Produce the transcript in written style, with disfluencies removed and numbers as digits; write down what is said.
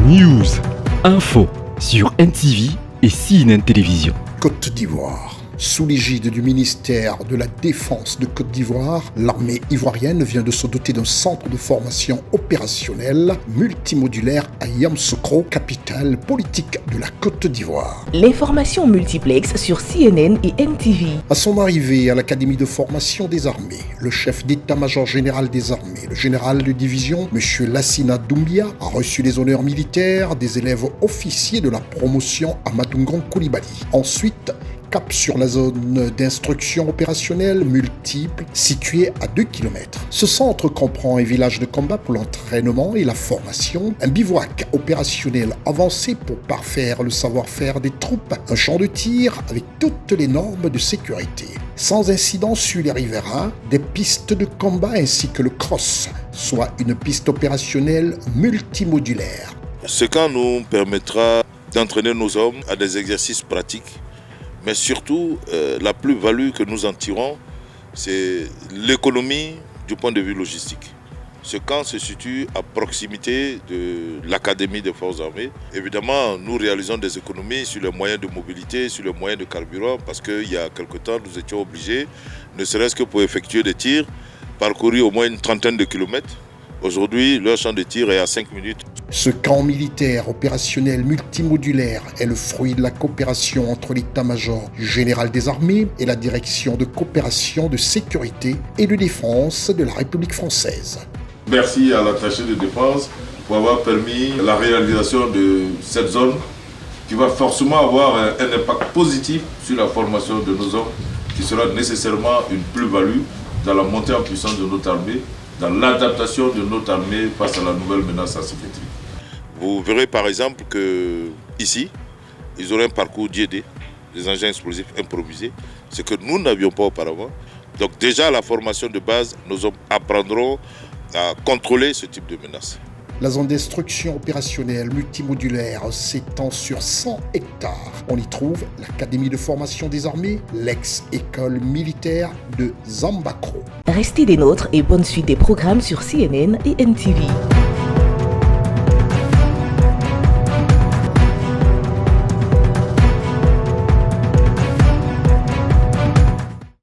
News, info sur NTV et CNN Télévision. Côte d'Ivoire. Sous l'égide du ministère de la Défense de Côte d'Ivoire, l'armée ivoirienne vient de se doter d'un centre de formation opérationnelle multimodulaire à Yamoussoukro, capitale politique de la Côte d'Ivoire. L'information multiplex sur CNN et NTV. À son arrivée à l'Académie de formation des armées, le chef d'état-major général des armées, le général de division, M. Lassina Doumbia, a reçu les honneurs militaires des élèves officiers de la promotion Amadou Ngon Coulibaly. Ensuite, cap sur la zone d'instruction opérationnelle multiple située à 2 km. Ce centre comprend un village de combat pour l'entraînement et la formation, un bivouac opérationnel avancé pour parfaire le savoir-faire des troupes, un champ de tir avec toutes les normes de sécurité. Sans incident sur les riverains, des pistes de combat ainsi que le cross, soit une piste opérationnelle multimodulaire. Ce camp nous permettra d'entraîner nos hommes à des exercices pratiques. Mais surtout, la plus-value que nous en tirons, c'est l'économie du point de vue logistique. Ce camp se situe à proximité de l'Académie des Forces armées. Évidemment, nous réalisons des économies sur les moyens de mobilité, sur les moyens de carburant, parce qu'il y a quelque temps, nous étions obligés, ne serait-ce que pour effectuer des tirs, parcourir au moins une trentaine de kilomètres. Aujourd'hui, leur champ de tir est à 5 minutes. Ce camp militaire opérationnel multimodulaire est le fruit de la coopération entre l'état-major général des armées et la direction de coopération de sécurité et de défense de la République française. Merci à l'attaché de défense pour avoir permis la réalisation de cette zone qui va forcément avoir un impact positif sur la formation de nos hommes, qui sera nécessairement une plus-value dans la montée en puissance de notre armée, dans l'adaptation de notre armée face à la nouvelle menace asymétrique. Vous verrez par exemple qu'ici, ils auront un parcours DIED, des engins explosifs improvisés, ce que nous n'avions pas auparavant. Donc déjà à la formation de base, nos hommes apprendront à contrôler ce type de menace. La zone d'instruction opérationnelle multimodulaire s'étend sur 100 hectares. On y trouve l'Académie de formation des armées, l'ex-école militaire de Zambakro. Restez des nôtres et bonne suite des programmes sur CNN et NTV.